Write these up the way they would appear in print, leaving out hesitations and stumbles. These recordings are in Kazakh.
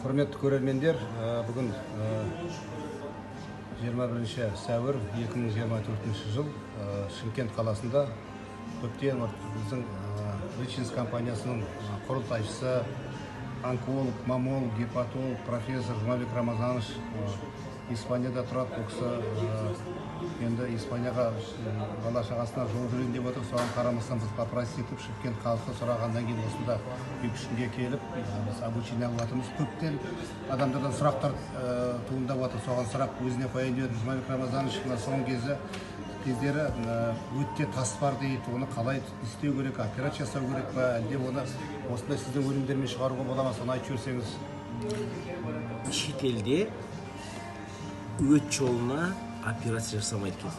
Құрметті көрермендер, бүгін 21 сәуір 2024 жыл Шымкент қаласында көптен біздің Ричинс компаниясының құрылтайшысы, онколог, маммолог, гепатолог, профессор Жұмабек Рамазанович Испанияда тұрады. Бұл кісі енді Испанияға бала шағасына жол жүрейін деп отыр. Соған қарамастан біз попросить етіп Шымкент халқы сұрағаннан кейін осында 2-3 күнге келіп біз обучение алып жатырмыз. Көптен адамдардан сұрақтар туындап жатыр. Соған сұрақ өзіне қояйын деп Жұмабек Рамазанович соңғы кездері өтте тас бар дейді. Оны қалай істеу керек, операция жасау керек па, әлде оны осындай сіздің өнімдермен шығаруға бола ма, соны айтып жіберсеңіз. Шетелде өт жолына операция жасамайды екен.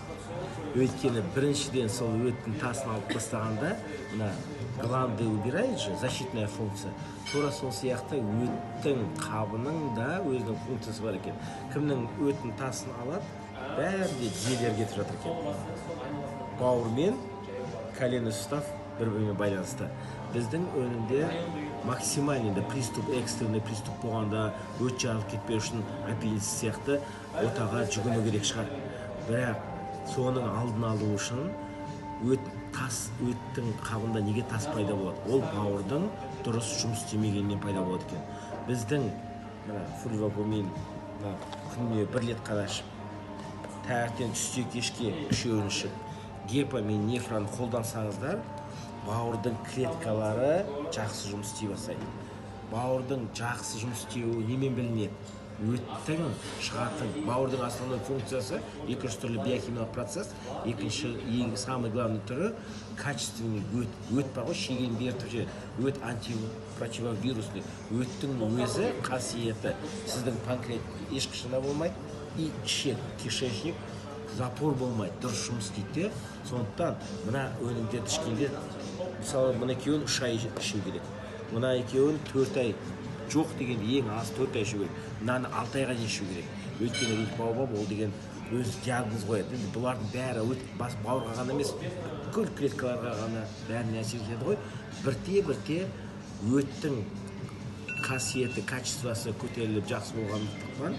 Өйткені біріншіден сол өттің тасын алып тастағанда, мына гланды убирает же, защитная функция. Тура сол сияқты өттің қабының да өзінің функциясы бар екен. Кімнің өттің тасын алады, бәрінде тізелер кетіп жатыр екен. Бауыр мен коленный сустав бір-бірімен байланысты. Біздің өнімде максимальный приступ, экстренный приступ болғанда өт жарылып кетпеу үшін аппендицит сияқты отаға жүгіну керек шығар. Бірақ соның алдын алу үшін өттің қабында неге тас пайда болады? Ол бауырдың дұрыс жұмыс істемегеннен пайда болады екен. Біздің фульвагумин күніне 1 лет қана ішіп, таңертең түсте кешке 3-ін ішіп, гепа мен нефраны қолдансаңыздар, бауырдың клеткалары жақсы жұмыс істей бастайды. Бауырдың жақсы жұмыс істеуі немен білінеді? Өттің шығатын, бауырдың основной функциясы екінші түрлі биохимиялық процесс, екінші ең самый главный түрі качественный өт. Өт бар ғой, шегені бертіп жібереді. Өт антипротивовирусный. Өттің өзі қасиеті. Сіздің панкреат ешқашан болмайды, и ішек, кишечник запор болмайды, дұрыс жұмыс істейді. Сондықтан мына өнімдерді ішкенде, мысалы мына екеуін 3 ай ішу керек. Мына екеуін 4 ай жоқ дегенде ең аз 4 ай ішу керек. Мынаны 6 айға дейін ішу керек. Өйткені ритбаобаб ол деген өз диагноз қояды. Бұлардың бәрі бауырға ғана емес, бүкіл клеткаларға ғана бәріне әсер етеді ғой. Бірте өттің қасиеті, качествосы көтеріліп жақсы болғандықтан,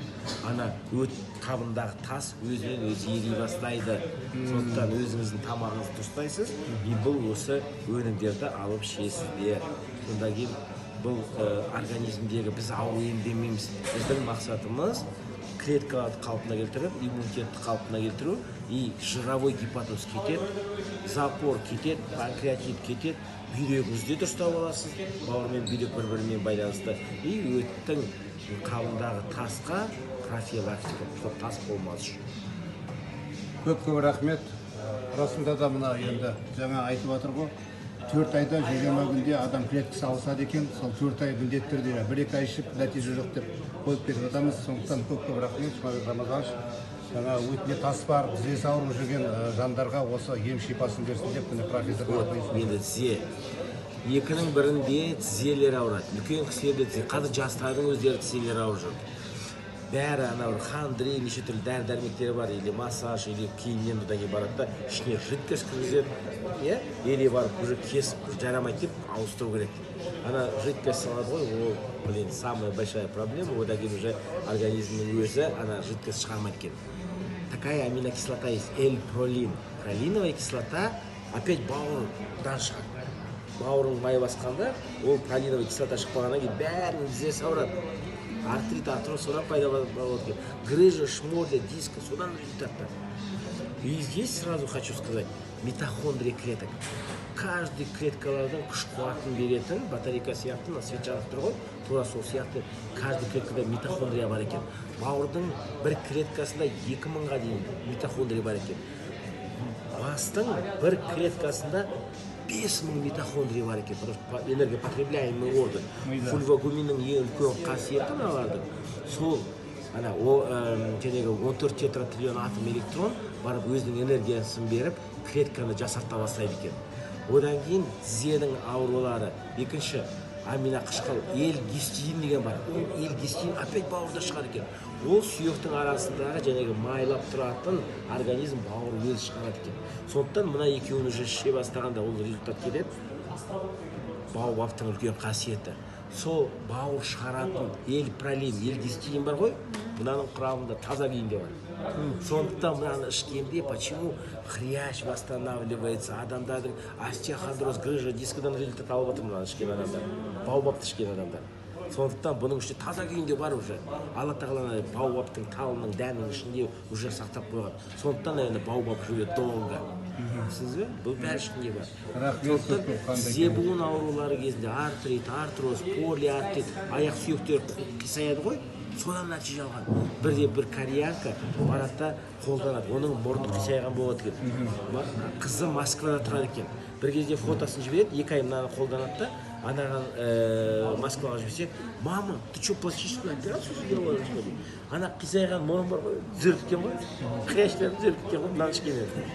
ана өт қабындағы тас өзінен өзі ери бастайды. Сондықтан өзіңіздің тамағыңызды дұрыстайсыз, бұл осы өнімдерді алып ішесіздер. Сондан кейін бұл организмдегі біз ауру емдемейміз. Біздің мақсатымыз клеткаларды қалпына келтіріп, иммунитетті қалпына келтіру, и жировой гепатоз кетеді, запор кетеді, панкреатит кетеді, бүйрегіңізде дұрыстап аласыз, бауыр мен бүйрек бір-бірімен байланысты, и өттің қабындағы тасқа профилактика, чтобы тас болмас үшін. Көп рахмет. Расында да мына енді жаңа айтып отыр ғой, 4 айда 20 күнде адам клеткасы алысады екен, сол 4 ай міндетті түрде 1-2 ай ішіп нәтиже жоқ деп қойып кетіп жатамыз. Сондықтан көп рахмет, Жұмабек Рамазанович. Жаңа өтіне тас бар, тізесі ауырып жүрген жандарға осы ем шипасын берсін деп міне профессор. Енді тізе. Екінің бірінде тізелер ауырады. Үлкен кісілерде тізе. Қазір жастардың өздері тізелер ауырып жүр. Бәрі хандри, неше түрлі дәрі-дәрмектері бар, или массаж, или кейіннен одан кейін барады да, ішіне жидкость кіргізеді, или барып уже кесіп жарамайды деп ауыстыру керек. Ана жидкость салады ғой, ол, самая большая проблема, одан кейін уже организмнің өзі ана жидкость шығармайды екен. Такая аминокислота есть, L-пролин. Пролиновая кислота опять бауырдан шығады. Бауырың май басқанда, ол пролиновая кислота шықпағаннан кейін бәрінің тізесі ауырады. Артрит, артроз содан пайда болады екен. Грыжа, шморля, диска, содан результаттар. И здесь сразу хочу сказать, митохондрия клеток. Каждый клеткалардың күш-қуатын беретін батарейка сияқты, на свет жанып тұр ғой, тура сол сияқты каждый клеткада митохондрия бар екен. Бауырдың бір клеткасында 2000-ға дейін митохондрия бар екен. Бастың бір клеткасында 5000 митохондрия бар екен, энергопотребляемый орган. Фульвагуминнің ең үлкен қасиеті мыналардың. Сол, 14 тетратриллион атом электрон барып өзінің энергиясын беріп, клетканы жасарта бастайды екен. Одан кейін тізенің аурулары. Екінші, аминақышқыл, L-гистидин деген бар. Ол L-гистидин опять бауырда шығады екен. Ол сүйектің арасындағы жәнегі майлап тұратын организм бауыр өзі шығарады екен. Сондықтан мына екеуін уже іше бастағанда ол результат келеді. Баобабтың үлкен қасиеті. сол бауыр шығаратын эльпролин, эльгистин бар ғой, мынаның құрамында таза күйінде бар. Сондықтан мынаны ішкенде почему хрящ восстанавливается, адамдардың остеохондроз, грыжа дискідан результат алып отыр мынаны ішкен адамдар, баобабты ішкен адамдар. Сондықтан бұның ішінде таза күйінде бар уже. Алла тағала баобабтың талының дәнінің ішінде уже сақтап қойған. Сондықтан енді баобаб живет долго. Сіз бе? Бұл бәрі ішінде бар. Сондықтан зебуын аурулары кезінде артрит, артроз, полиартрит, аяқ сүйектері қисаяды ғой. Содан нәтиже алған. Бірде бір кореянка баратта қолданады. Оның мұрны қисайған болады екен. Қызы Москвада тұрады екен. Бір кезде фотосын жібереді, 2 ай мынаны қолданады да, анаған Москваға жіберсе, мама, ты что, пластическую операцию сделала? Ана қисайған мұрын бар ғой, түзелткен ғой, хрящтарын түзелткен ғой, мынаны ішкен еді.